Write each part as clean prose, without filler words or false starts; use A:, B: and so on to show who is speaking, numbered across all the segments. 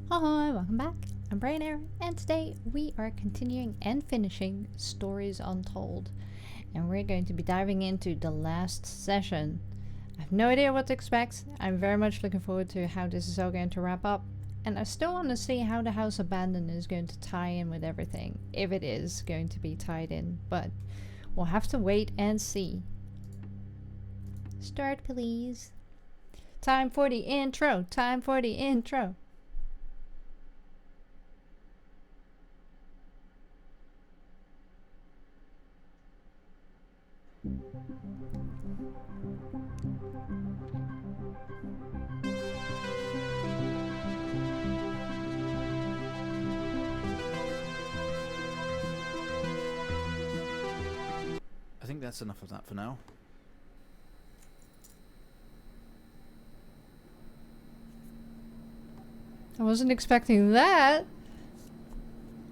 A: Hi, welcome back. I'm Brainerror, and today we are continuing and finishing Stories Untold. And we're going to be diving into the last session. I have no idea what to expect. I'm very much looking forward to how this is all going to wrap up. And I still want to see how the House Abandoned is going to tie in with everything. If it is going to be tied in. But we'll have to wait and see. Start, please. Time for the intro. Time for the intro.
B: I think that's enough of that for now.
A: I wasn't expecting that.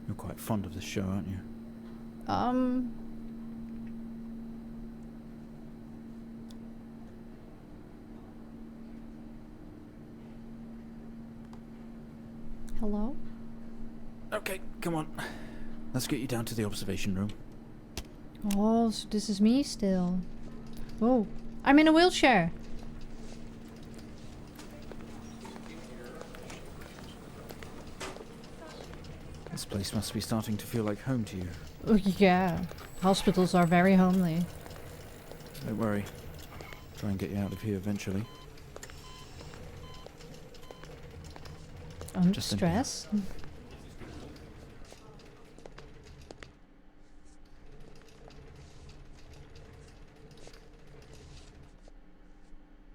B: You're quite fond of this show, aren't you?
A: Hello?
B: Okay, come on. Let's get you down to the observation room.
A: Oh, so this is me still. Whoa. I'm in a wheelchair.
B: This place must be starting to feel like home to you.
A: Oh, yeah. Hospitals are very homely.
B: Don't worry. Try and get you out of here eventually.
A: Under
B: Just in
A: stress.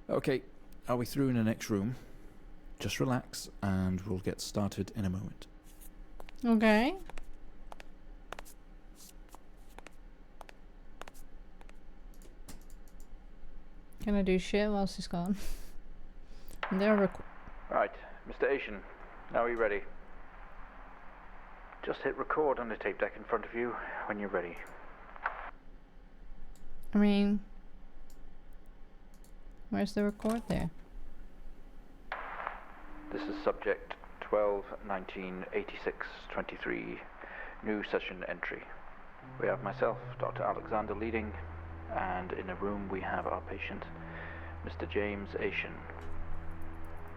B: Okay, are we through in the next room? Just relax and we'll get started in a moment.
A: Okay. Can I do shit while she's gone? They're
C: Right, Mr. Asian, now are you ready? Just hit record on the tape deck in front of you when you're ready.
A: I mean... Where's the record there?
C: This is subject 12-19-86-23, new session entry. We have myself, Dr. Alexander leading, and in a room we have our patient, Mr. James Asian.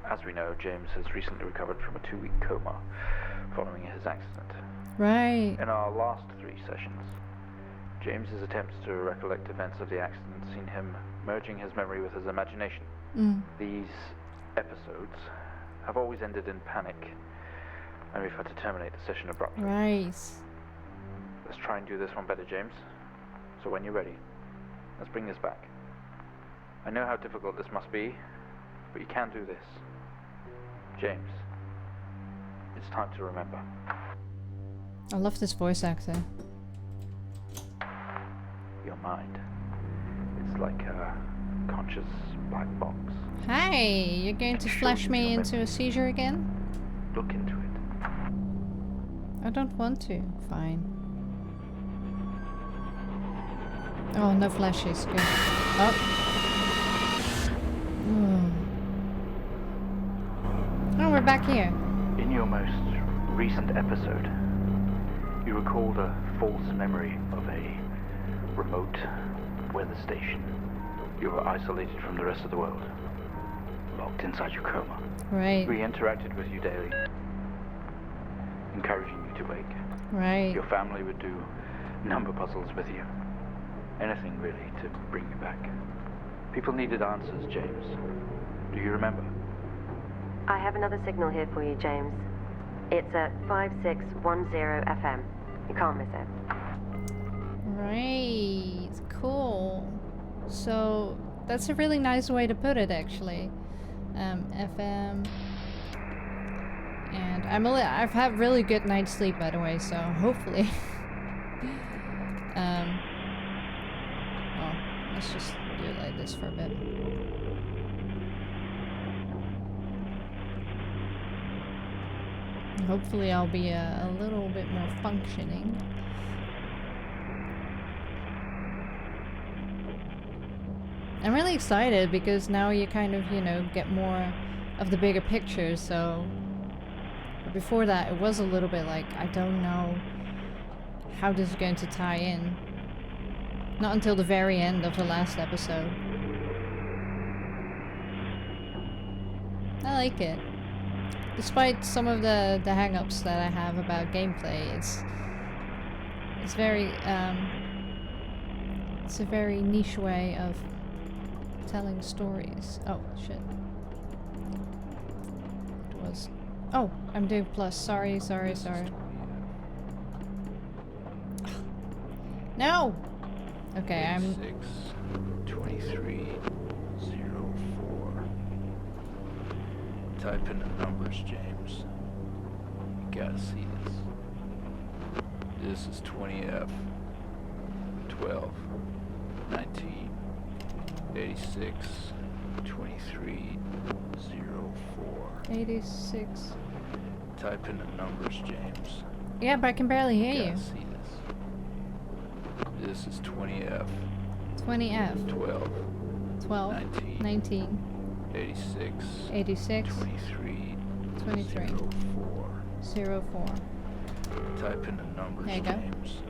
C: As we know, James has recently recovered from a 2-week coma following his accident.
A: Right.
C: In our last 3 sessions, James's attempts to recollect events of the accident seen him merging his memory with his imagination. These episodes have always ended in panic, and we've had to terminate the session abruptly.
A: Right.
C: Let's try and do this one better, James. So when you're ready, let's bring this back. I know how difficult this must be, but you can do this. James, it's time to remember.
A: I love this voice actor.
C: Your mind. It's like a conscious black box.
A: Hey, you're going to
C: Sure
A: flash
C: you
A: me
C: can
A: into a
C: remember.
A: seizure again?
C: Look into it.
A: I don't want to. Fine. Oh, no flashes. Good. Oh. Oh, we're back here.
C: In your most recent episode, you recalled a false memory of a remote weather station. You were isolated from the rest of the world, locked inside your coma.
A: Right.
C: We interacted with you daily, encouraging you to wake.
A: Right.
C: Your family would do number puzzles with you. Anything really to bring you back. People needed answers, James. Do you remember?
D: I have another signal here for you, James. It's at 5610 FM. You can't miss it.
A: Right. Cool. So that's a really nice way to put it, actually. FM. And I've had really good night's sleep, by the way, so hopefully. Well, let's just do it like this for a bit. Hopefully I'll be a little bit more functioning. I'm really excited because now you kind of, you know, get more of the bigger picture, so But before that, it was a little bit like, I don't know how this is going to tie in. Not until the very end of the last episode. I like it. Despite some of the hang-ups that I have about gameplay, it's very, it's a very niche way of telling stories. Oh, shit. It was... Oh, I'm doing plus. Sorry. No! Okay, I'm...
C: 2304. Type in the numbers, James. You gotta see this. This is 20F. 12. 19. 86. 2304.
A: 86.
C: Type in the numbers, James.
A: Yeah, but I can barely hear
C: You
A: you.
C: gotta see this. This is 20F.
A: 20F.
C: 12.
A: 12.
C: 19.
A: 19.
C: 86.
A: 86.
C: 23.
A: 23.
C: 04.
A: 04.
C: Type in the numbers,
A: There you go.
C: James.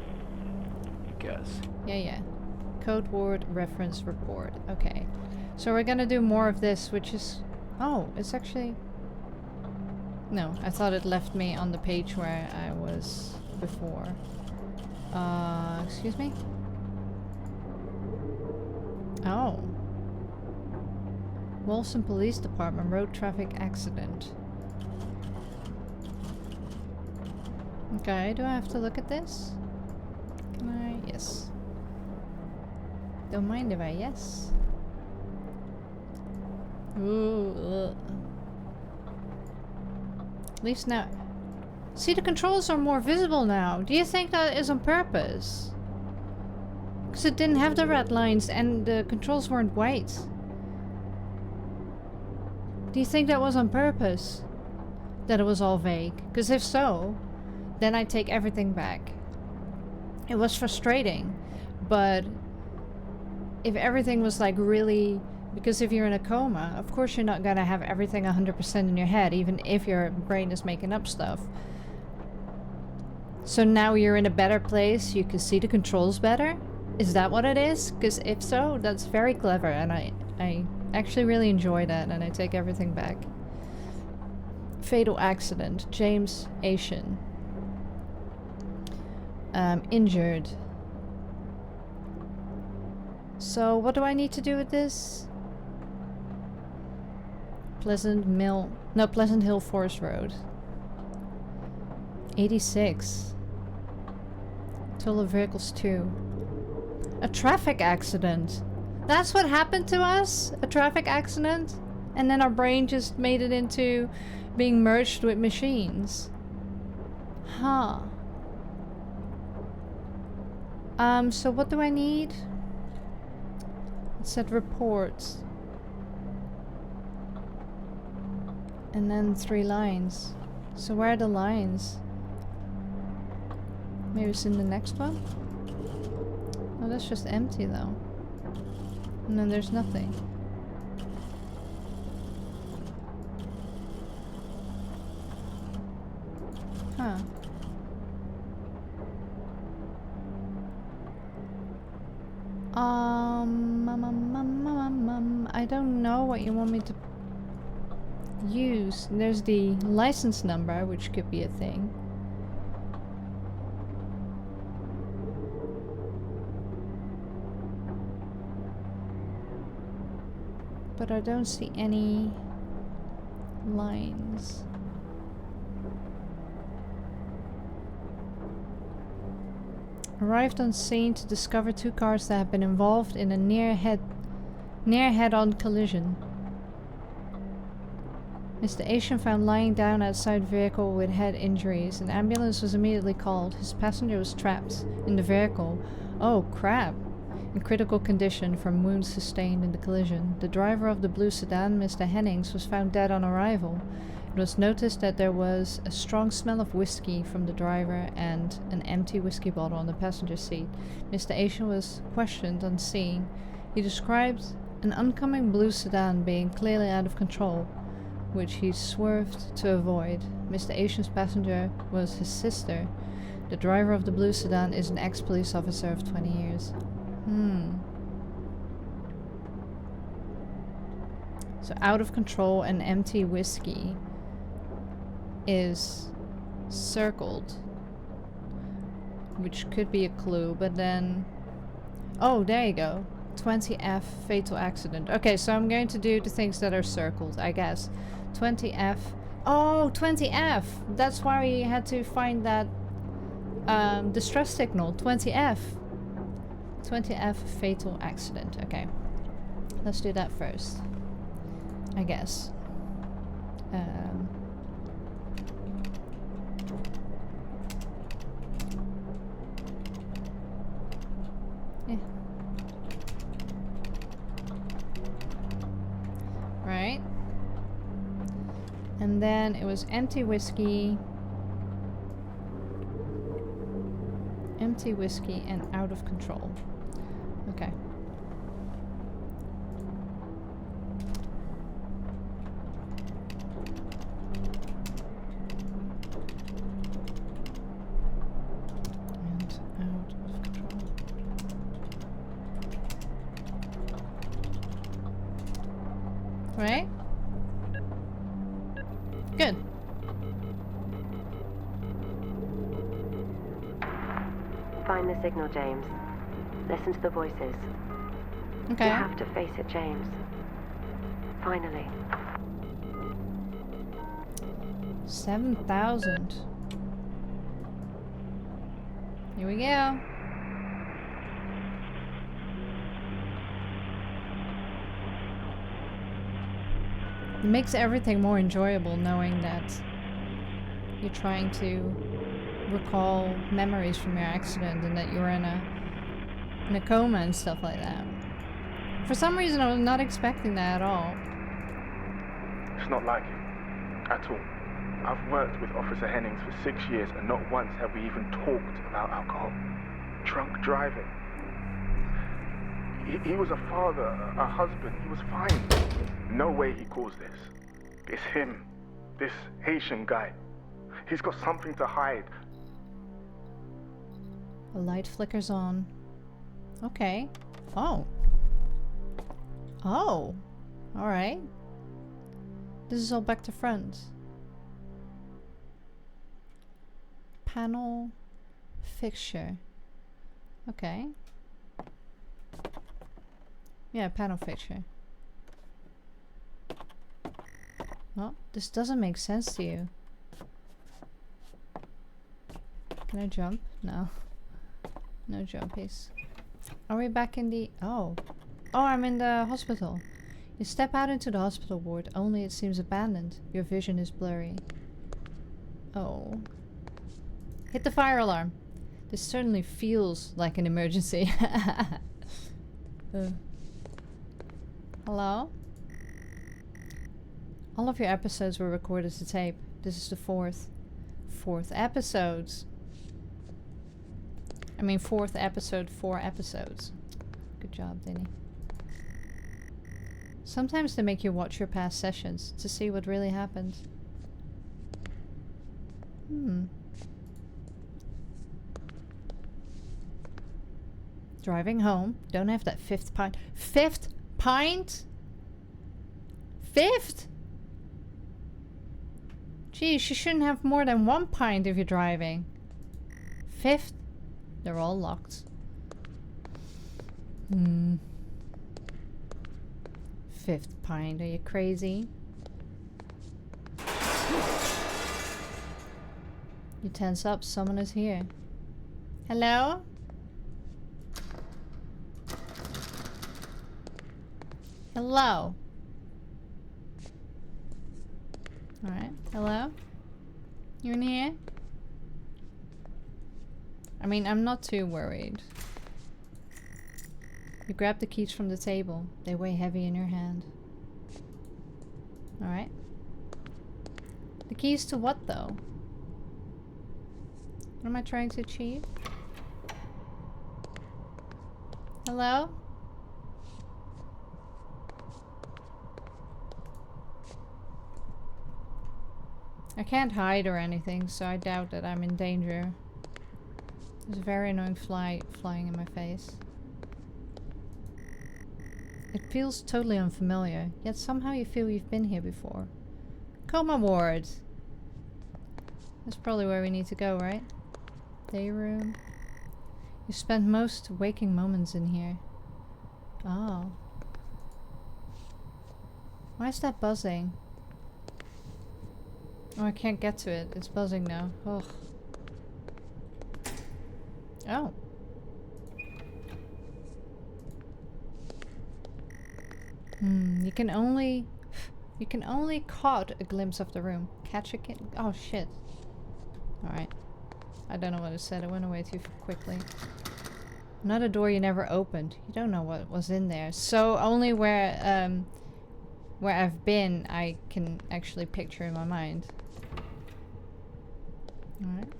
C: You gotta see.
A: Yeah. Code word reference report. Okay. So we're gonna do more of this, which is... Oh, it's actually... No, I thought it left me on the page where I was before. Excuse me? Oh. Walsall Police Department road traffic accident. Okay, do I have to look at this? Can I? Yes. Don't mind if I yes. Ooh. Ugh. At least now... See, the controls are more visible now. Do you think that is on purpose? Because it didn't have the red lines and the controls weren't white. Do you think that was on purpose? That it was all vague? Because if so, then I take everything back. It was frustrating, but if everything was like really... Because if you're in a coma, of course you're not gonna have everything 100% in your head, even if your brain is making up stuff. So now you're in a better place, you can see the controls better? Is that what it is? Because if so, that's very clever, and I actually really enjoy that, and I take everything back. Fatal accident. James Asian. Injured. So what do I need to do with this? Pleasant Hill Forest Road. 86. Total of vehicles 2. A traffic accident. That's what happened to us? A traffic accident? And then our brain just made it into being merged with machines. Huh. So what do I need? It said reports. And then 3 lines. So where are the lines? Maybe it's in the next one? Oh, that's just empty though. And then there's nothing. Huh. I don't know what you want me to use. There's the license number, which could be a thing. But I don't see any lines. Arrived on scene to discover 2 cars that have been involved in a near head-on collision. Mr. Asian found lying down outside vehicle with head injuries. An ambulance was immediately called. His passenger was trapped in the vehicle. Oh crap! In critical condition from wounds sustained in the collision. The driver of the blue sedan, Mr. Hennings, was found dead on arrival. It was noticed that there was a strong smell of whiskey from the driver and an empty whiskey bottle on the passenger seat. Mr. Asian was questioned on scene. He described an oncoming blue sedan being clearly out of control. which he swerved to avoid. Mr. Asian's passenger was his sister. The driver of the blue sedan is an ex-police officer of 20 years. So out of control and empty whiskey is circled, which could be a clue, but then... Oh, there you go. 20F, fatal accident. Okay, so I'm going to do the things that are circled, I guess. 20F. Oh, 20F! That's why we had to find that distress signal. 20F. 20F, fatal accident. Okay. Let's do that first, I guess. Yeah. Right. And then it was empty whiskey. Empty whiskey and out of control. Okay. And out of control. Right? Good.
D: Find the signal, James. Listen to the voices.
A: Okay.
D: You have to face it, James. Finally.
A: 7,000. Here we go. It makes everything more enjoyable knowing that you're trying to recall memories from your accident and that you're in a coma and stuff like that. For some reason I was not expecting that at all.
E: It's not like him, at all. I've worked with Officer Hennings for 6 years and not once have we even talked about alcohol. Drunk driving. He was a father, a husband, he was fine. No way he caused this. It's him, this Haitian guy. He's got something to hide.
A: The light flickers on. Okay. Oh. Oh. Alright. This is all back to front. Panel fixture. Okay. Yeah, panel fixture. Well, this doesn't make sense to you. Can I jump? No. No jumpies. Are we back in the... Oh. Oh, I'm in the hospital. You step out into the hospital ward, only it seems abandoned. Your vision is blurry. Oh. Hit the fire alarm. This certainly feels like an emergency. Hello? All of your episodes were recorded to tape. This is the fourth episodes. I mean, fourth episode, 4 episodes. Good job, Denny. Sometimes they make you watch your past sessions to see what really happened. Driving home. Don't have that 5th pint. 5th pint? 5th? Geez, you shouldn't have more than 1 pint if you're driving. 5th? They're all locked. 5th pint, are you crazy? You tense up, someone is here. Hello? Hello? Alright, hello? You in here? I mean, I'm not too worried. You grab the keys from the table. They weigh heavy in your hand. Alright. The keys to what, though? What am I trying to achieve? Hello? I can't hide or anything, so I doubt that I'm in danger. There's a very annoying fly flying in my face. It feels totally unfamiliar, yet somehow you feel you've been here before. Coma ward! That's probably where we need to go, right? Day room. You spent most waking moments in here. Oh. Why is that buzzing? Oh, I can't get to it. It's buzzing now. Ugh. Oh. You can only caught a glimpse of the room. Catch a kid. Oh shit. Alright. I don't know what it said. It went away too quickly. Another door you never opened. You don't know what was in there. So only where I've been I can actually picture in my mind. Alright.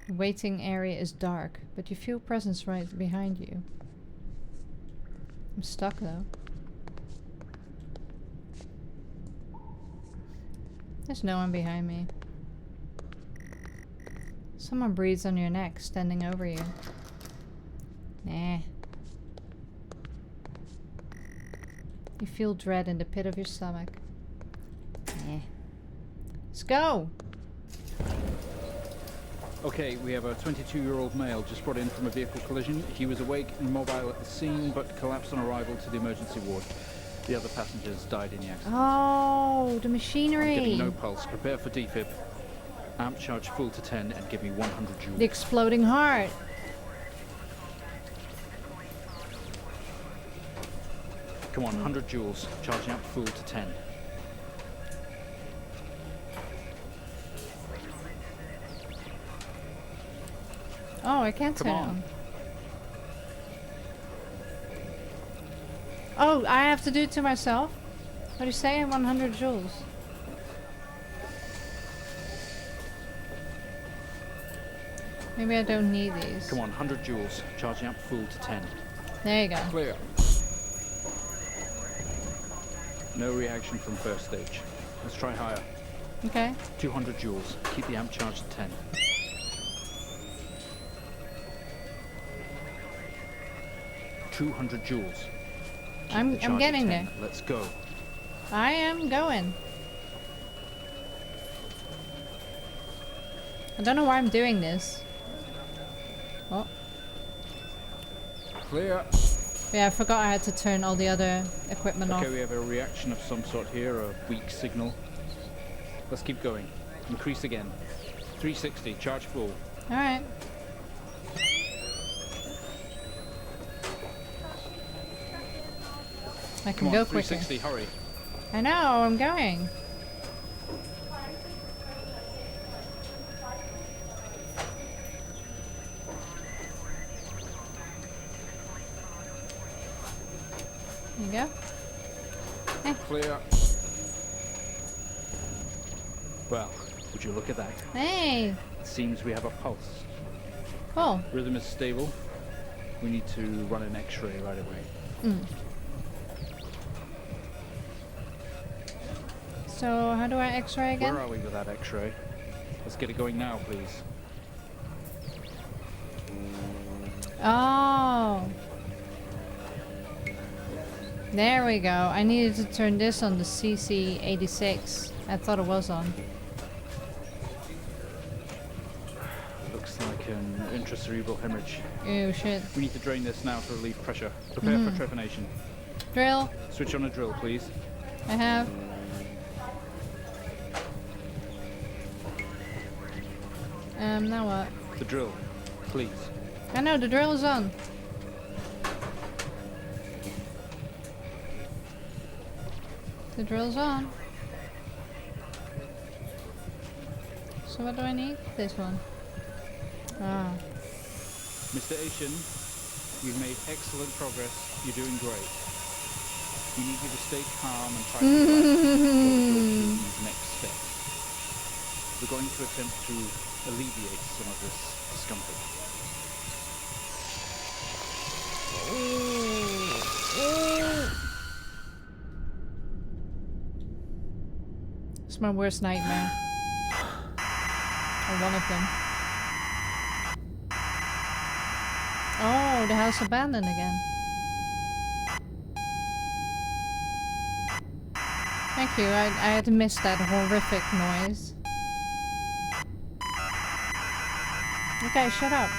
A: The waiting area is dark, but you feel presence right behind you. I'm stuck though. There's no one behind me. Someone breathes on your neck, standing over you. Nah. You feel dread in the pit of your stomach. Nah. Let's go!
F: Okay, we have a 22-year-old male just brought in from a vehicle collision. He was awake and mobile at the scene, but collapsed on arrival to the emergency ward. The other passengers died in the accident.
A: Oh, the machinery!
F: I'm getting no pulse. Prepare for defib. Amp charge full to 10 and give me 100 joules.
A: The exploding heart!
F: Come on, 100 joules. Charging up full to 10.
A: Oh, I can't turn it on. Oh, I have to do it to myself? What do you say? 100 joules. Maybe I don't need these.
F: Come on, 100 joules. Charging up full to 10.
A: There you go.
F: Clear. No reaction from first stage. Let's try higher.
A: Okay.
F: 200 joules. Keep the amp charged at 10. $200.
A: I'm getting there.
F: Let's go.
A: I am going. I don't know why I'm doing this. Oh.
F: Clear.
A: Yeah, I forgot I had to turn all the other equipment off.
F: Okay, we have a reaction of some sort here, a weak signal. Let's keep going. Increase again. 360, charge full.
A: Alright. I can go quicker.
F: 360, hurry.
A: I know, I'm going. There you go. Hey.
F: Clear. Well, would you look at that?
A: Hey!
F: It seems we have a pulse.
A: Cool.
F: Rhythm is stable. We need to run an X-ray right away.
A: So, how do I X-ray again?
F: Where are we with that X-ray? Let's get it going now, please.
A: Oh! There we go. I needed to turn this on the CC86. I thought it was on.
F: Looks like an intracerebral hemorrhage.
A: Oh shit.
F: We need to drain this now to relieve pressure. Prepare for trepanation.
A: Drill.
F: Switch on a drill, please.
A: I have. Now what?
F: The drill, please.
A: I know, the drill is on. The drill's on. So what do I need? This one. Ah.
F: Mr. Asian, you've made excellent progress. You're doing great. We need you to stay calm and try to relax before we go through these next steps. We're going to attempt to alleviate some of this discomfort.
A: It's my worst nightmare. Or one of them. Oh, the house abandoned again. Thank you, I had missed that horrific noise. Okay, shut up.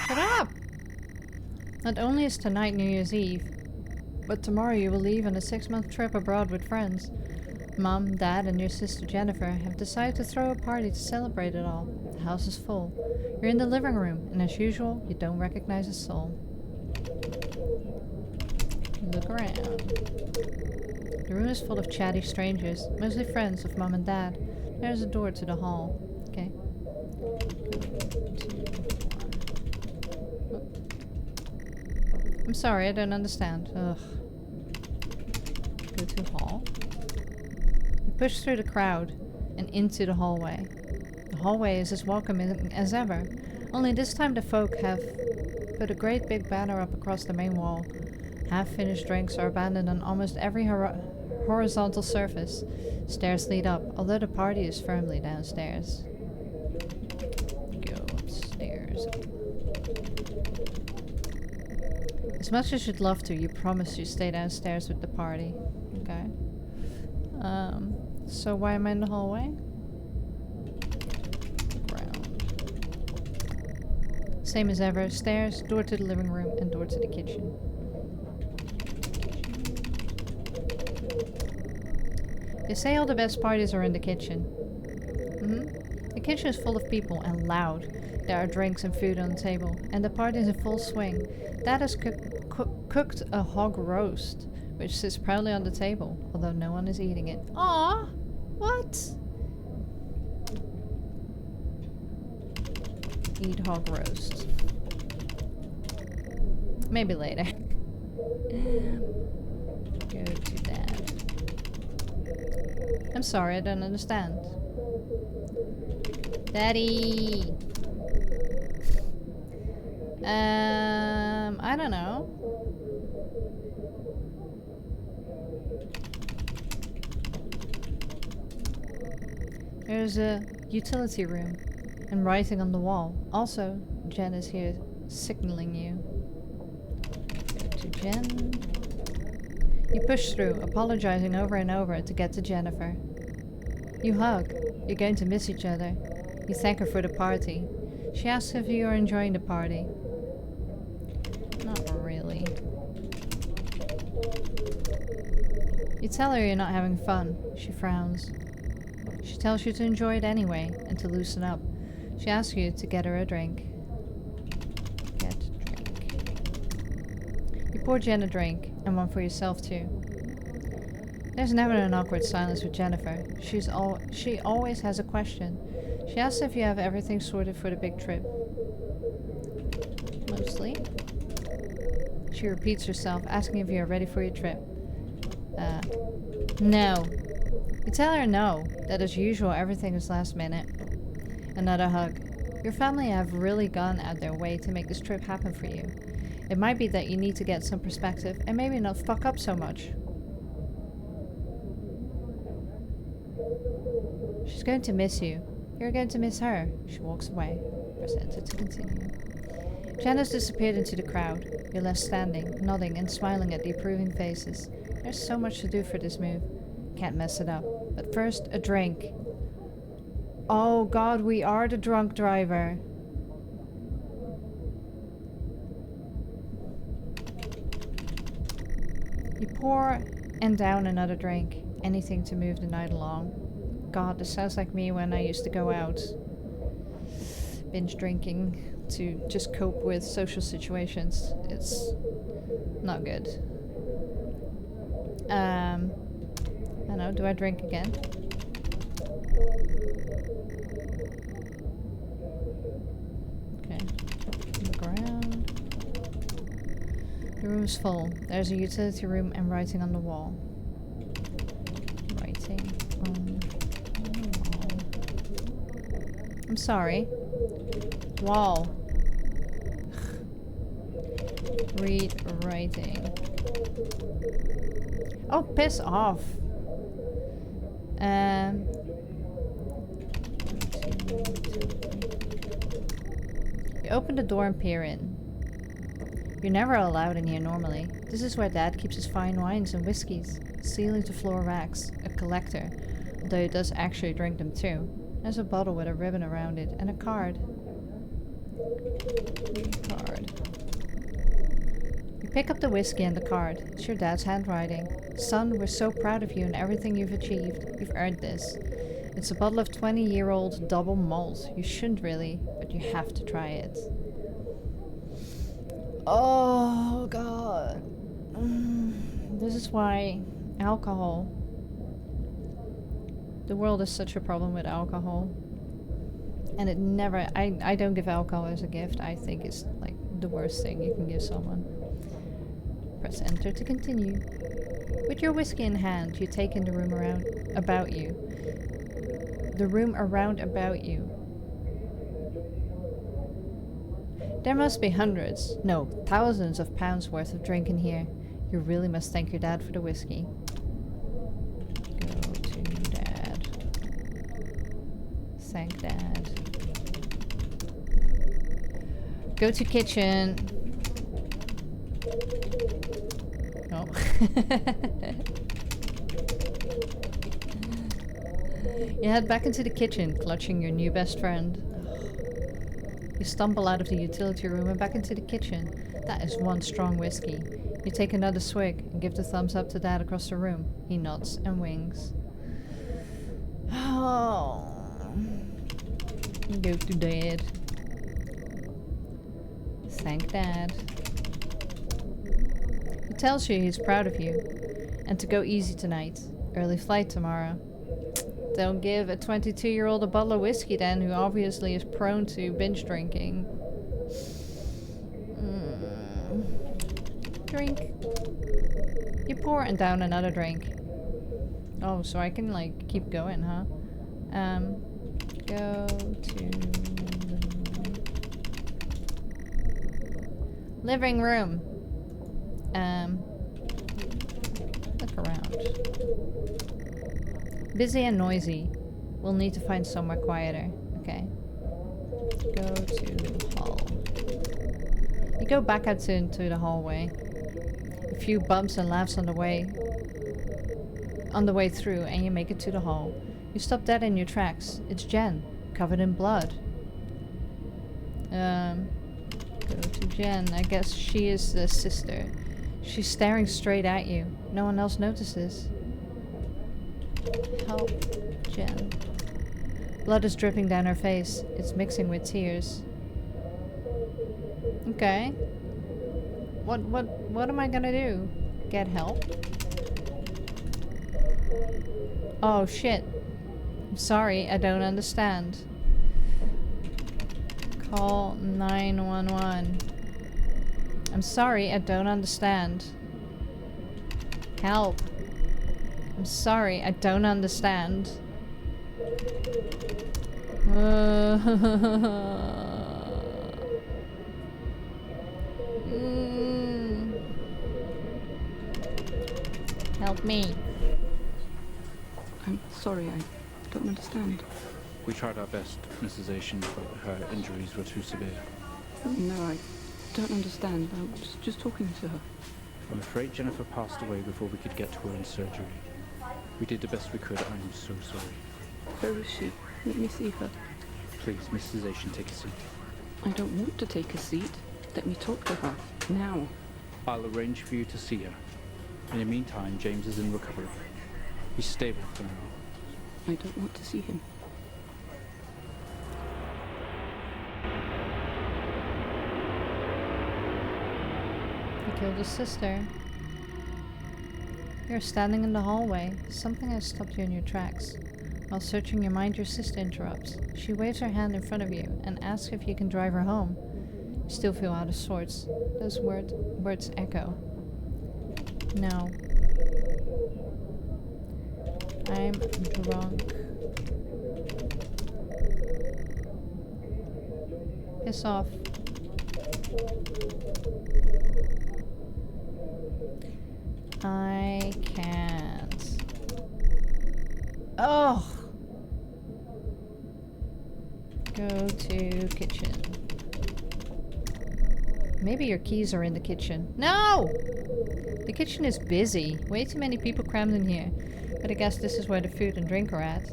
A: Shut up! Not only is tonight New Year's Eve, but tomorrow you will leave on a 6-month trip abroad with friends. Mom, Dad, and your sister Jennifer have decided to throw a party to celebrate it all. The house is full. You're in the living room, and as usual, you don't recognize a soul. Look around. The room is full of chatty strangers, mostly friends of Mom and Dad. There's a door to the hall. Okay. I'm sorry, I don't understand. Ugh. Go to hall. You push through the crowd and into the hallway. The hallway is as welcoming as ever, only this time the folk have put a great big banner up across the main wall. Half-finished drinks are abandoned on almost every horizontal surface. Stairs lead up, although the party is firmly downstairs. Go upstairs. As much as you'd love to, you promise you stay downstairs with the party. Okay. So why am I in the hallway? Ground. Same as ever. Stairs, door to the living room, and door to the kitchen. They say all the best parties are in the kitchen. The kitchen is full of people and loud. There are drinks and food on the table, and the party is in full swing. Dad has cooked a hog roast, which sits proudly on the table, although no one is eating it. Aww! What? Eat hog roast. Maybe later. Go to Dad. I'm sorry, I don't understand. Daddy! I don't know. There's a utility room and writing on the wall. Also, Jen is here signaling you. Go to Jen. You push through, apologizing over and over to get to Jennifer. You hug. You're going to miss each other. You thank her for the party. She asks if you are enjoying the party. Not really. You tell her you're not having fun. She frowns. She tells you to enjoy it anyway, and to loosen up. She asks you to get her a drink. Get drink. You pour Jen a drink, and one for yourself too. There's never an awkward silence with Jennifer. She always has a question. She asks if you have everything sorted for the big trip. Mostly. She repeats herself, asking if you are ready for your trip. No. You tell her no, that as usual everything is last minute. Another hug. Your family have really gone out their way to make this trip happen for you. It might be that you need to get some perspective and maybe not fuck up so much. She's going to miss you. You're going to miss her. She walks away. Press enter to continue. Jen has disappeared into the crowd. You're left standing, nodding and smiling at the approving faces. There's so much to do for this move. Can't mess it up. But first, a drink. Oh god, we are the drunk driver. You pour and down another drink. Anything to move the night along. God, this sounds like me when I used to go out. Binge drinking to just cope with social situations. It's not good. I don't know, do I drink again? Okay, look around. The room's full. There's a utility room and writing on the wall. Writing on the wall. I'm sorry. Wall. Read writing. Oh, piss off. Um, you open the door and peer in. You're never allowed in here normally. This is where Dad keeps his fine wines and whiskies. Ceiling to floor racks. A collector. Although he does actually drink them too. There's a bottle with a ribbon around it and a card. You pick up the whiskey and the card. It's your dad's handwriting. Son, we're so proud of you and everything you've achieved. You've earned this. It's a bottle of 20-year-old double malt. You shouldn't really, but you have to try it. Oh, God. This is why alcohol. The world is such a problem with alcohol. And it never... I don't give alcohol as a gift. I think it's like the worst thing you can give someone. Press enter to continue. With your whiskey in hand, you take in the room around about you. The room around about you. There must be hundreds, no, thousands of pounds worth of drink in here. You really must thank your dad for the whiskey. Go to Dad. Thank Dad. Go to kitchen. Oh. You head back into the kitchen, clutching your new best friend. You stumble out of the utility room and back into the kitchen. That is one strong whiskey. You take another swig and give the thumbs up to Dad across the room. He nods and winks. Oh. Go to Dad. Thank Dad. He tells you he's proud of you and to go easy tonight. Early flight tomorrow. Don't give a 22-year-old a bottle of whiskey then, who obviously is prone to binge drinking. Drink. You pour and down another drink. Oh, so I can like keep going, huh? Go to living room. Look around. Busy and noisy. We'll need to find somewhere quieter. Okay. Go to hall. You go back out into the hallway. A few bumps and laughs on the way through, and you make it to the hall. You stop dead in your tracks. It's Jen, covered in blood. Go to Jen. I guess she is the sister. She's staring straight at you. No one else notices. Help, Jen. Blood is dripping down her face. It's mixing with tears. Okay. What am I gonna do? Get help? Oh shit. I'm sorry, I don't understand. Call 911. I'm sorry, I don't understand. Help. I'm sorry, I don't understand. Help me.
G: I'm sorry, I don't understand.
F: We tried our best, Mrs. Asian, but her injuries were too severe.
G: No, I don't understand. I was just talking to her.
F: I'm afraid Jennifer passed away before we could get to her in surgery. We did the best we could. I am so sorry.
G: Where is she? Let me see her.
F: Please, Mrs. Asian, take a seat.
G: I don't want to take a seat. Let me talk to her. Now.
F: I'll arrange for you to see her. In the meantime, James is in recovery. He's stable for now.
G: I don't want to see him.
A: You killed his sister. You're standing in the hallway. Something has stopped you in your tracks. While searching your mind, your sister interrupts. She waves her hand in front of you and asks if you can drive her home. You still feel out of sorts. Those words echo. No. I'm drunk. Piss off. I can't. Oh! Go to kitchen. Maybe your keys are in the kitchen. No! The kitchen is busy. Way too many people crammed in here. But I guess this is where the food and drink are at.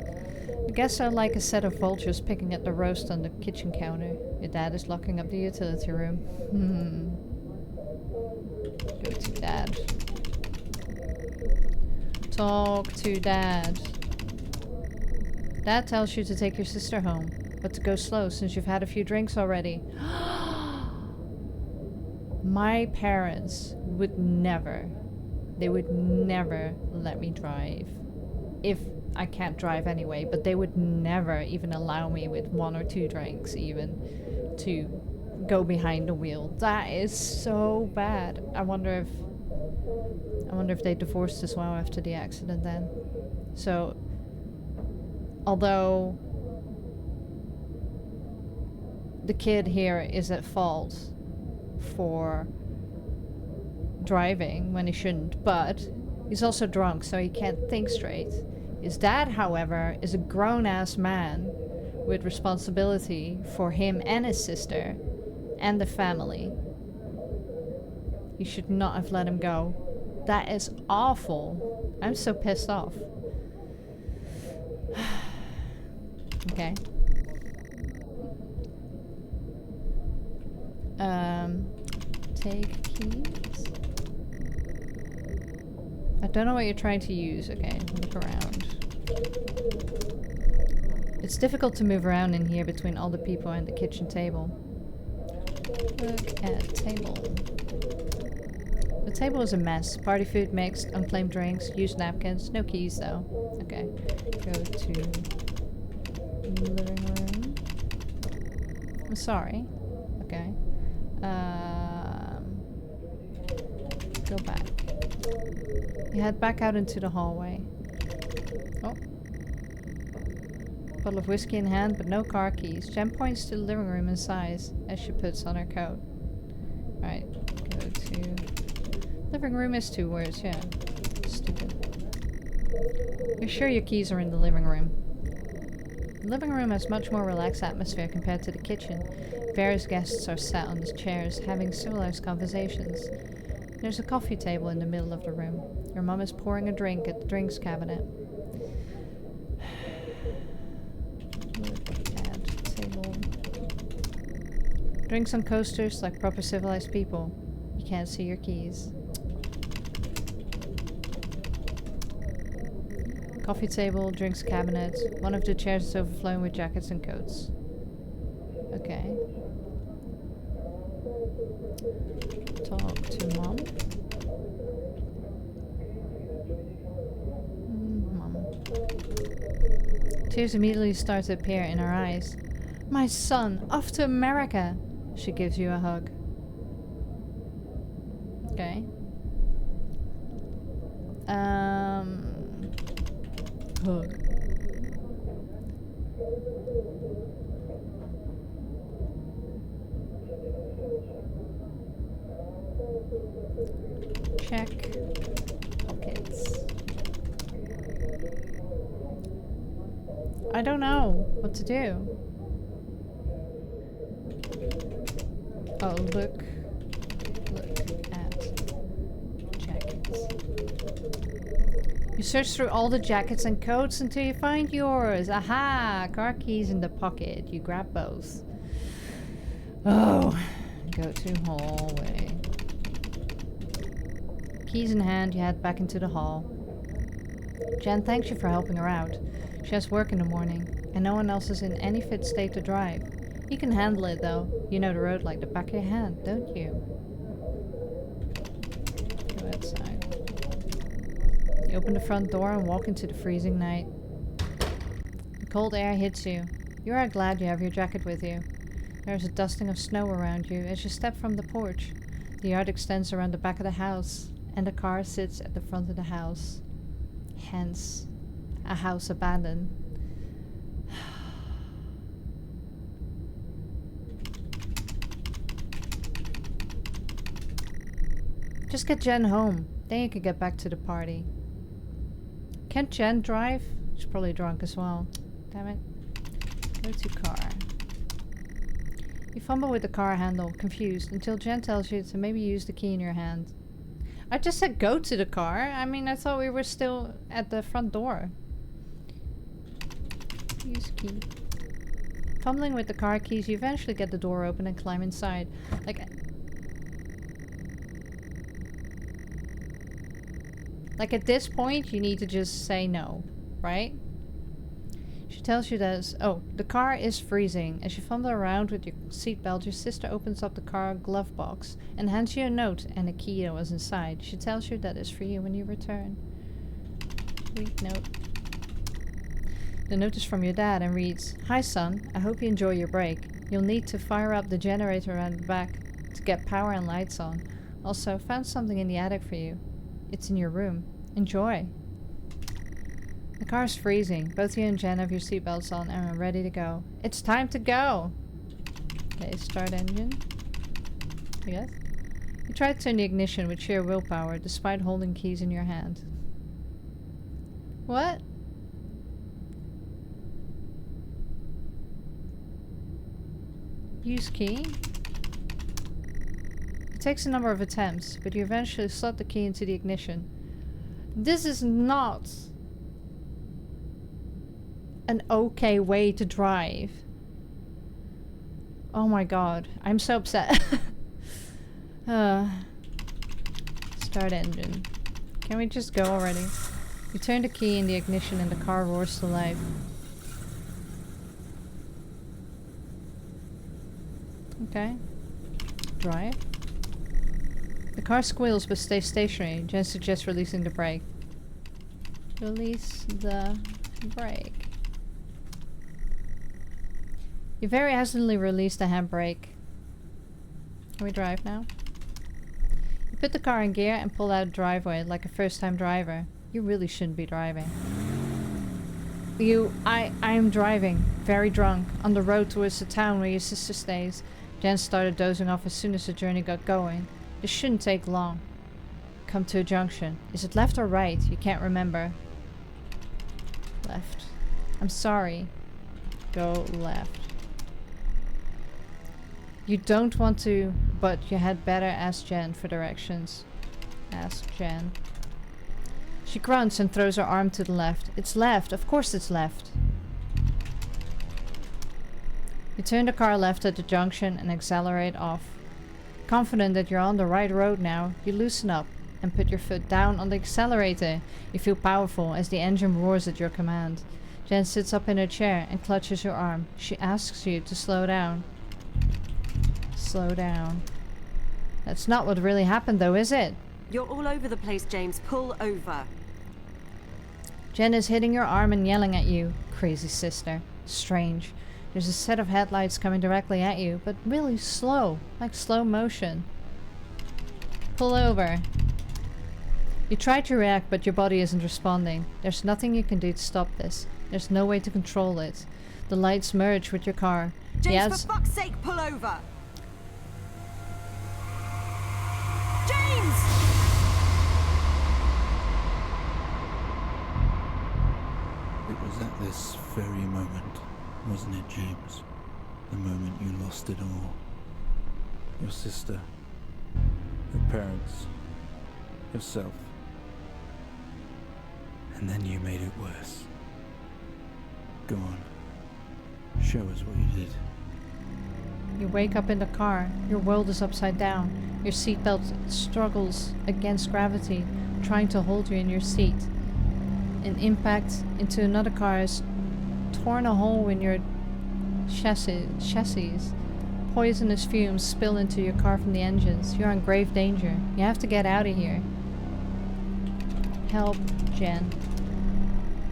A: The guests are like a set of vultures picking at the roast on the kitchen counter. Your dad is locking up the utility room. Go to Dad. Talk to Dad. Dad tells you to take your sister home, but to go slow since you've had a few drinks already. My parents would never, they would never let me drive. If I can't drive anyway, but they would never even allow me with 1 or 2 drinks even to go behind the wheel. That is so bad. I wonder if they divorced as well after the accident then. So, although the kid here is at fault for driving when he shouldn't, but he's also drunk, so he can't think straight. His dad, however, is a grown-ass man with responsibility for him and his sister and the family. You should not have let him go. That is awful. I'm so pissed off. Okay. Take keys. I don't know what you're trying to use. Okay, look around. It's difficult to move around in here between all the people and the kitchen table. Look at table. The table is a mess. Party food mixed, unclaimed drinks, used napkins, no keys though. Okay, go to living room. I'm sorry. Okay. Go back. You head back out into the hallway. Oh. Bottle of whiskey in hand, but no car keys. Jen points to the living room and sighs as she puts on her coat. Right, go to... Living room is 2 words, yeah. Stupid. You're sure your keys are in the living room? The living room has much more relaxed atmosphere compared to the kitchen. Various guests are sat on the chairs, having civilized conversations. There's a coffee table in the middle of the room. Your mom is pouring a drink at the drinks cabinet. Look at table. Drinks on coasters like proper civilized people. You can't see your keys. Coffee table, drinks cabinet. One of the chairs is overflowing with jackets and coats. Okay. Talk to Mom. Mom. Tears immediately start to appear in her eyes. My son, off to America! She gives you a hug. Okay. Hug. Check pockets. I don't know what to do. Oh, look at jackets. You search through all the jackets and coats until you find yours. Aha! Car keys in the pocket. You grab both. Oh, go to hallway. Keys in hand, you head back into the hall. Jen thanks you for helping her out. She has work in the morning, and no one else is in any fit state to drive. You can handle it though. You know the road like the back of your hand, don't you? Go outside. You open the front door and walk into the freezing night. The cold air hits you. You are glad you have your jacket with you. There is a dusting of snow around you as you step from the porch. The yard extends around the back of the house, and the car sits at the front of the house. Hence, a house abandoned. Just get Jen home, then you can get back to the party. Can't Jen drive? She's probably drunk as well. Damn it. Go to car. You fumble with the car handle, confused, until Jen tells you to maybe use the key in your hand. I just said go to the car. I mean, I thought we were still at the front door. Use key. Fumbling with the car keys, you eventually get the door open and climb inside. Like at this point, you need to just say no, right? She tells you that the car is freezing. As you fumble around with your seatbelt, your sister opens up the car glove box and hands you a note and a key that was inside. She tells you that is for you when you return. Read note. The note is from your dad and reads, "Hi son, I hope you enjoy your break. You'll need to fire up the generator around the back to get power and lights on. Also, found something in the attic for you. It's in your room. Enjoy." The car's freezing. Both you and Jen have your seatbelts on and are ready to go. It's time to go! Okay, start engine. I guess. You try to turn the ignition with sheer willpower, despite holding keys in your hand. What? Use key? It takes a number of attempts, but you eventually slot the key into the ignition. This is not an okay way to drive. Oh my god, I'm so upset. Start engine. Can we just go already? You turn the key in the ignition and the car roars to life. Okay. Drive. The car squeals but stays stationary. Jen suggests releasing the brake. Release the brake. You very hesitantly release the handbrake. Can we drive now? You put the car in gear and pull out a driveway like a first-time driver. You really shouldn't be driving. I'm driving, very drunk, on the road towards the town where your sister stays. Jen started dozing off as soon as the journey got going. This shouldn't take long. Come to a junction. Is it left or right? You can't remember. Left. I'm sorry. Go left. You don't want to, but you had better ask Jen for directions. Ask Jen. She grunts and throws her arm to the left. It's left. Of course it's left. You turn the car left at the junction and accelerate off. Confident that you're on the right road now, you loosen up and put your foot down on the accelerator. You feel powerful as the engine roars at your command. Jen sits up in her chair and clutches your arm. She asks you to slow down. Slow down. That's not what really happened though, is it?
H: You're all over the place, James. Pull over.
A: Jen is hitting your arm and yelling at you. Crazy sister. Strange. There's a set of headlights coming directly at you, but really slow, like slow motion. Pull over. You try to react, but your body isn't responding. There's nothing you can do to stop this. There's no way to control it. The lights merge with your car.
H: James, for fuck's sake, pull over! James!
B: It was at this very moment, wasn't it, James? The moment you lost it all. Your sister, your parents, yourself. And then you made it worse. Go on. Show us what you did.
A: You wake up in the car. Your world is upside down. Your seatbelt struggles against gravity, trying to hold you in your seat. An impact into another car has torn a hole in your chassis. Poisonous fumes spill into your car from the engines. You're in grave danger. You have to get out of here. Help, Jen.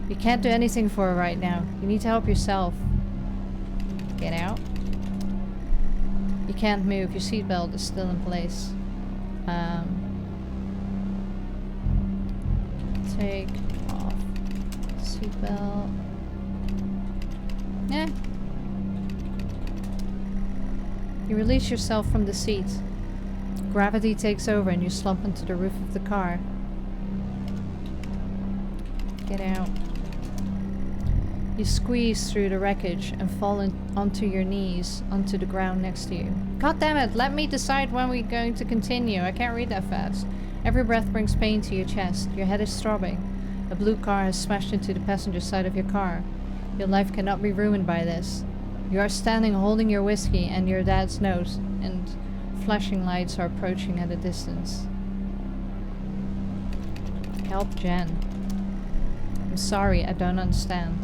A: You can't do anything for her right now. You need to help yourself. Get out. You can't move. Your seatbelt is still in place. Take off seatbelt. Yeah. You release yourself from the seat. Gravity takes over and you slump into the roof of the car. Get out. You squeeze through the wreckage and fall onto your knees, onto the ground next to you. God damn it, let me decide when we're going to continue. I can't read that fast. Every breath brings pain to your chest. Your head is throbbing. A blue car has smashed into the passenger side of your car. Your life cannot be ruined by this. You are standing holding your whiskey and your dad's note, and flashing lights are approaching at a distance. Help Jen. I'm sorry, I don't understand.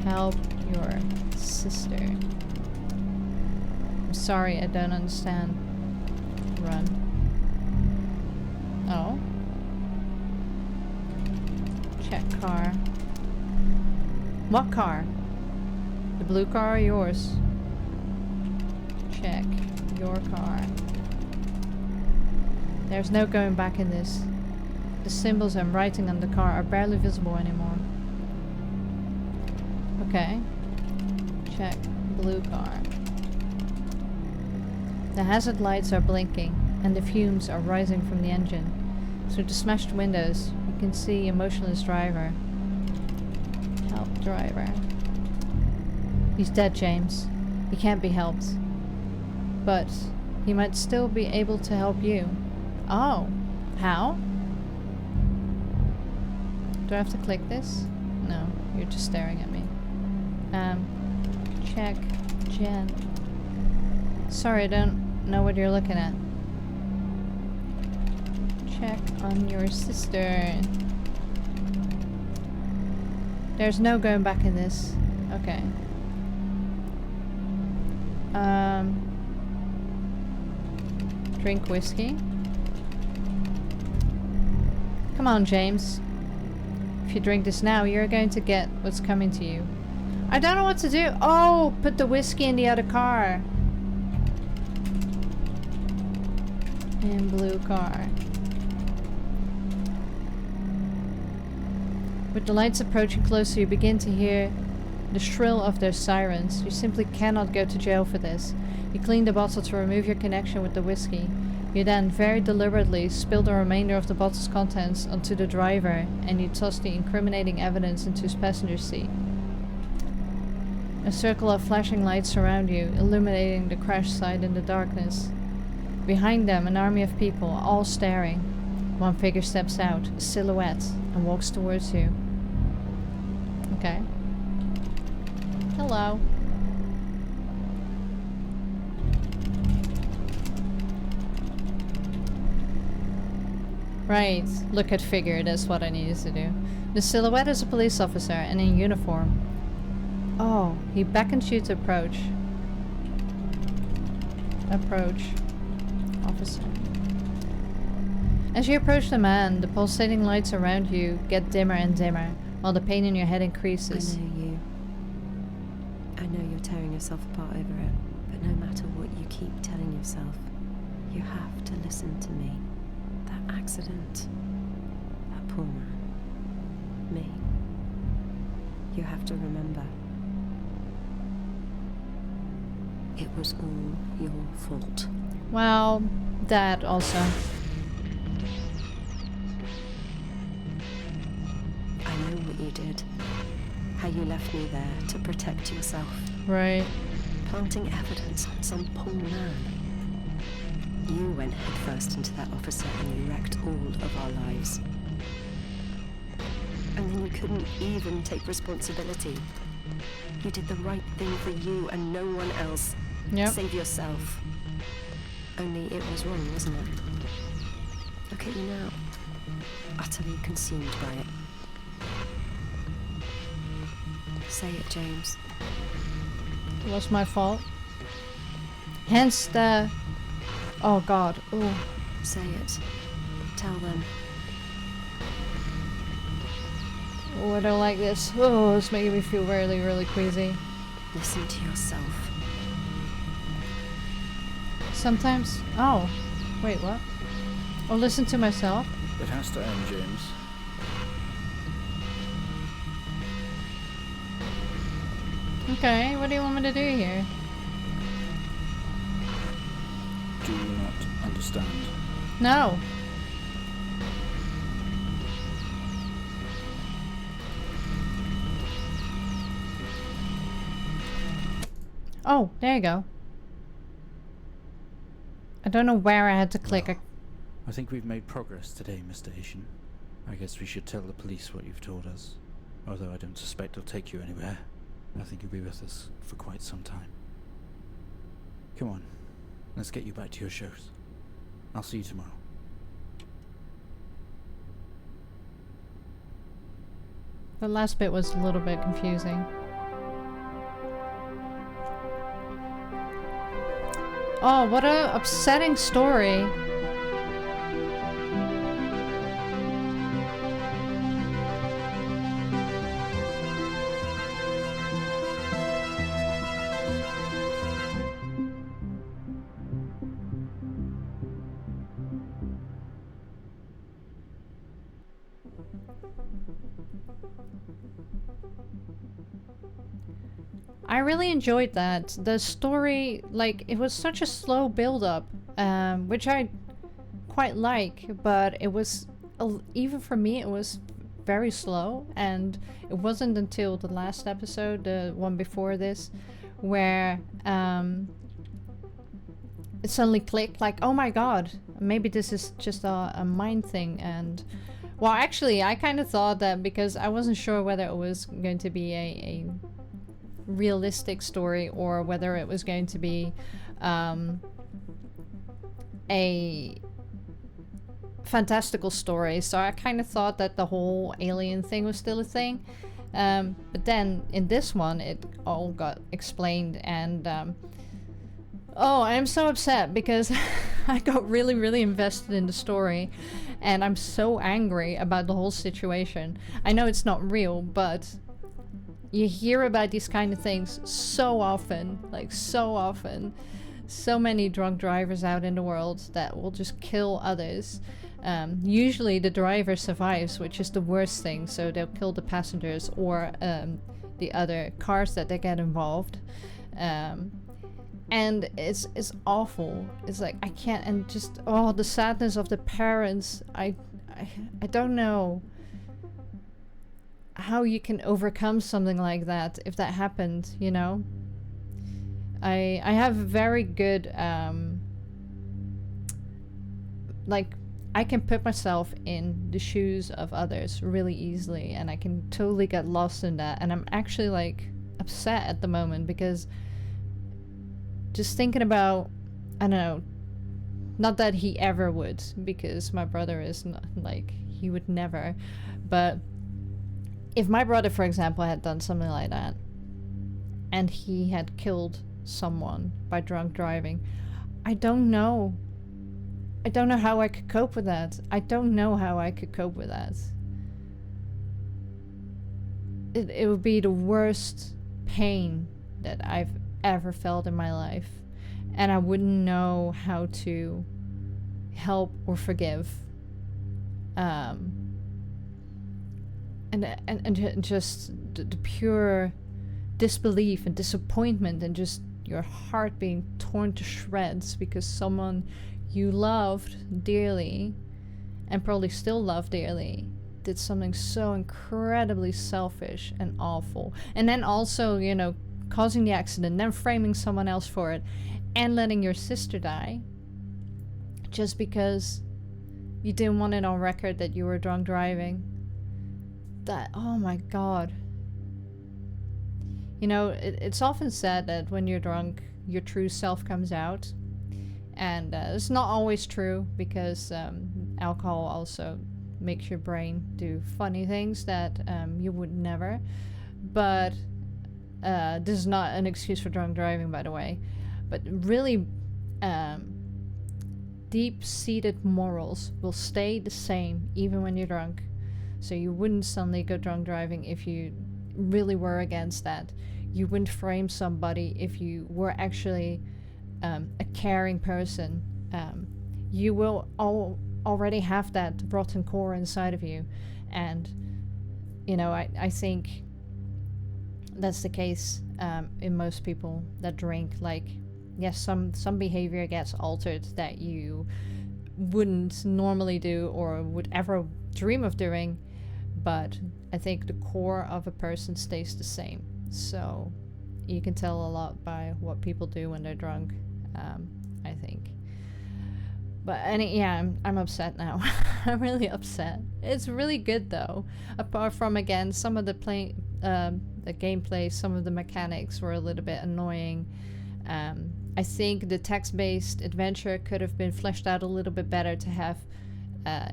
A: Help your sister. I'm sorry, I don't understand. Run. Oh. Check car. What car? The blue car or yours? Check your car. There's no going back in this. The symbols I'm writing on the car are barely visible anymore. Okay. Check blue car. The hazard lights are blinking, and the fumes are rising from the engine. Through the smashed windows, you can see a motionless driver. Help driver. He's dead, James. He can't be helped. But he might still be able to help you. Oh. How? Do I have to click this? No, you're just staring at me. Check Jen. Sorry, I don't know what you're looking at. Check on your sister. There's no going back in this. Okay. Drink whiskey. Come on, James. If you drink this now, you're going to get what's coming to you. I don't know what to do. Oh, put the whiskey in the other car. In blue car. With the lights approaching closer, you begin to hear the shrill of their sirens. You simply cannot go to jail for this. You clean the bottle to remove your connection with the whiskey. You then, very deliberately, spill the remainder of the bottle's contents onto the driver, and you toss the incriminating evidence into his passenger seat. A circle of flashing lights surround you, illuminating the crash site in the darkness. Behind them, an army of people, all staring. One figure steps out, a silhouette, and walks towards you. Okay. Hello. Right, look at figure, that's what I needed to do. The silhouette is a police officer and in uniform. Oh, he beckons you to approach. Approach. Officer. As you approach the man, the pulsating lights around you get dimmer and dimmer, while the pain in your head increases.
D: I know you. I know you're tearing yourself apart over it, but no matter what you keep telling yourself, you have to listen to me. That accident. That poor man. Me. You have to remember. It was all your fault.
A: Well, that also.
D: I know what you did. How you left me there to protect yourself.
A: Right.
D: Planting evidence on some poor man. You went headfirst into that officer and you wrecked all of our lives. And then you couldn't even take responsibility. You did the right thing for you and no one else.
A: Yep.
D: Save yourself. Only it was wrong, wasn't it? Look at you now. Utterly consumed by it. Say it, James.
A: It was my fault. Hence the... Oh god. Ooh.
D: Say it. Tell them.
A: Oh, I don't like this. Oh, it's making me feel really, really queasy.
D: Listen to yourself.
A: Sometimes... Oh. Wait, what? Oh, listen to myself?
B: It has to end, James.
A: Okay, what do you want me to do here?
B: Do you not understand?
A: No. Oh, there you go. I don't know where I had to click.
B: Well, I think we've made progress today, Mr. Haitian. I guess we should tell the police what you've told us. Although I don't suspect they'll take you anywhere. I think you'll be with us for quite some time. Come on, let's get you back to your shows. I'll see you tomorrow.
A: The last bit was a little bit confusing. Oh, what a upsetting story. I really enjoyed that. The story, like, it was such a slow build-up, which I quite like, but it was, even for me, it was very slow, and it wasn't until the last episode, the one before this, where it suddenly clicked, like, oh my god, maybe this is just a mind thing. And well, actually, I kind of thought that, because I wasn't sure whether it was going to be a realistic story or whether it was going to be a fantastical story. So I kind of thought that the whole alien thing was still a thing. But then in this one, it all got explained, and oh, I'm so upset because I got really, really invested in the story, and I'm so angry about the whole situation. I know it's not real, but you hear about these kind of things so often, like so often. So many drunk drivers out in the world that will just kill others. Usually the driver survives, which is the worst thing, so they'll kill the passengers or the other cars that they get involved. And it's awful. It's like, I can't, and just, oh, the sadness of the parents. I don't know how you can overcome something like that if that happened, you know? I have very good, like, I can put myself in the shoes of others really easily, and I can totally get lost in that, and I'm actually, like, upset at the moment because just thinking about, I don't know, not that he ever would, because my brother is not, like, he would never, but if my brother, for example, had done something like that, and he had killed someone by drunk driving, I don't know how I could cope with that. I don't know how I could cope with that. It would be the worst pain that I've ever felt in my life, and I wouldn't know how to help or forgive. And just the pure disbelief and disappointment, and just your heart being torn to shreds because someone you loved dearly, and probably still love dearly, did something so incredibly selfish and awful. And then also, you know, causing the accident, then framing someone else for it, and letting your sister die just because you didn't want it on record that you were drunk driving. That, oh my god. You know, it's often said that when you're drunk, your true self comes out. And it's not always true, because alcohol also makes your brain do funny things that you would never. But this is not an excuse for drunk driving, by the way. But really, deep-seated morals will stay the same even when you're drunk. So you wouldn't suddenly go drunk driving if you really were against that. You wouldn't frame somebody if you were actually a caring person. You will already have that rotten core inside of you. And, you know, I think that's the case in most people that drink. Like, yes, some behavior gets altered that you wouldn't normally do or would ever dream of doing, but I think the core of a person stays the same. So you can tell a lot by what people do when they're drunk, I think. But yeah, I'm upset now. I'm really upset. It's really good though. Apart from, again, some of the gameplay, some of the mechanics were a little bit annoying. I think the text-based adventure could have been fleshed out a little bit better to have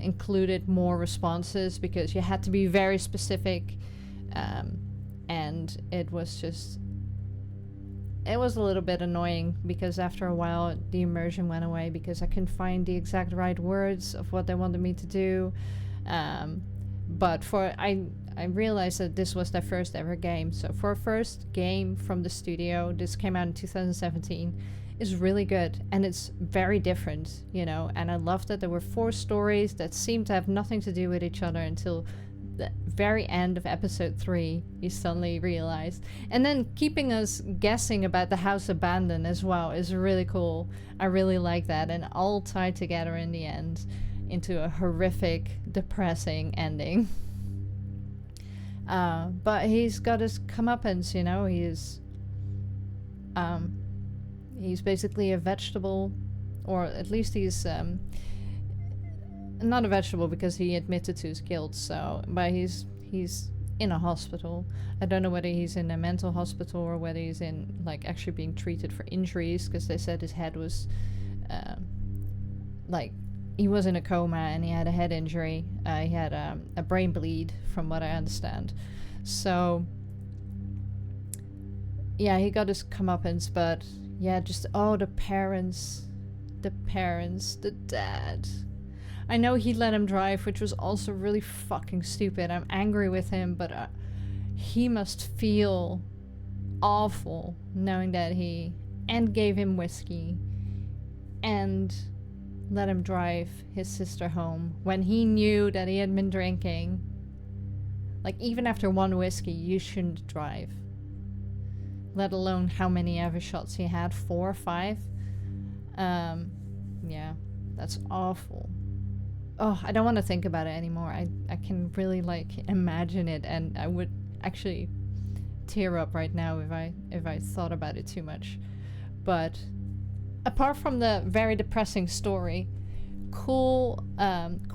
A: included more responses, because you had to be very specific, and it was a little bit annoying, because after a while the immersion went away because I couldn't find the exact right words of what they wanted me to do. But I realized that this was their first ever game, so for a first game from the studio, this came out in 2017, is really good, and it's very different, you know. And I loved that there were 4 stories that seemed to have nothing to do with each other until the very end of episode 3, you suddenly realized. And then keeping us guessing about the house abandoned as well is really cool. I really like that, and all tied together in the end into a horrific, depressing ending. But he's got his comeuppance, you know. He's basically a vegetable, or at least he's not a vegetable because he admitted to his guilt. So, but he's in a hospital. I don't know whether he's in a mental hospital or whether he's in, like, actually being treated for injuries, because they said his head was like, he was in a coma and he had a head injury. He had a brain bleed, from what I understand. So yeah, he got his comeuppance, but yeah, just, oh, the parents, the dad. I know he let him drive, which was also really fucking stupid. I'm angry with him, but he must feel awful knowing that he gave him whiskey and let him drive his sister home when he knew that he had been drinking. Like, even after 1 whiskey, you shouldn't drive. Let alone how many other shots he had, 4 or 5. Yeah, that's awful. Oh, I don't want to think about it anymore. I can really, like, imagine it, and I would actually tear up right now if I thought about it too much. But apart from the very depressing story, cool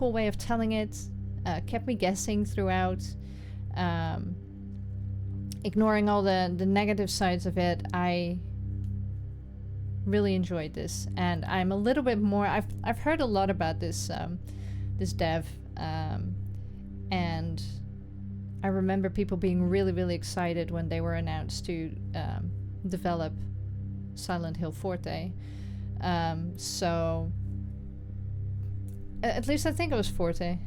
A: way of telling it, kept me guessing throughout. Ignoring all the negative sides of it, I really enjoyed this, and I'm a little bit more. I've heard a lot about this this dev, and I remember people being really excited when they were announced to develop Silent Hill Forte. So at least I think it was Forte.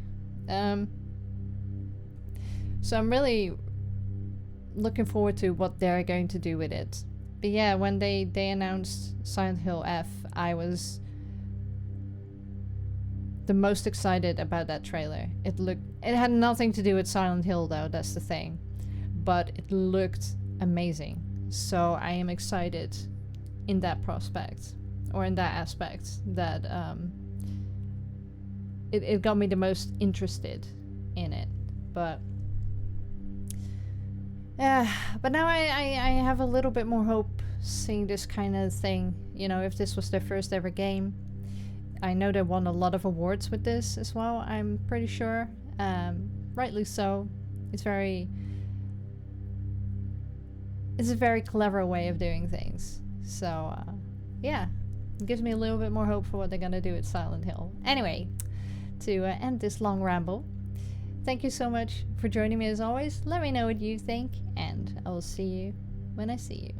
A: So I'm really looking forward to what they're going to do with it. But yeah, when they announced Silent Hill F, I was the most excited about that trailer. It had nothing to do with Silent Hill though, that's the thing. But it looked amazing. So I am excited in that prospect, or in that aspect, that it got me the most interested in it. But but now I have a little bit more hope seeing this kind of thing. You know, if this was their first ever game. I know they won a lot of awards with this as well, I'm pretty sure. Rightly so. It's a very clever way of doing things. So, yeah. It gives me a little bit more hope for what they're gonna do with Silent Hill. Anyway, to end this long ramble, thank you so much for joining me as always. Let me know what you think, and I will see you when I see you.